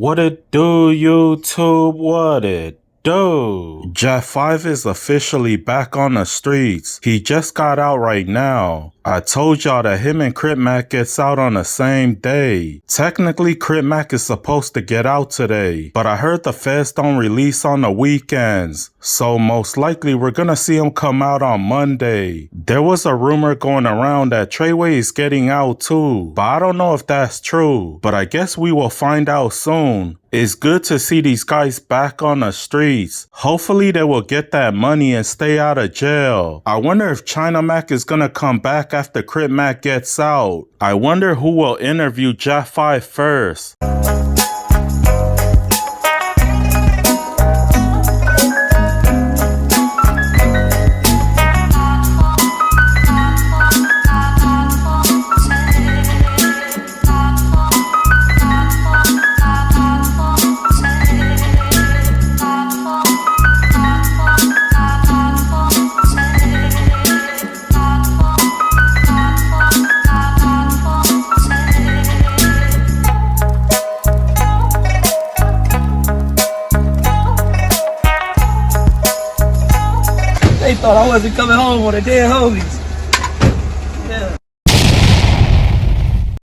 What it do, YouTube? What it do? Jet 5 is officially back on the streets. He just got out right now. I told y'all that him and Crip gets out on the same day. Technically, Crip is supposed to get out today, but I heard the feds don't release on the weekends, so most likely we're gonna see him come out on Monday. There was a rumor going around that Treyway is getting out too, but I don't know if that's true, but I guess we will find out soon. It's good to see these guys back on the streets. Hopefully they will get that money and stay out of jail. I wonder if China Mac is gonna come back after Crip Mac gets out. I wonder who will interview Jet 5 first. They thought I wasn't coming home on the dead homies.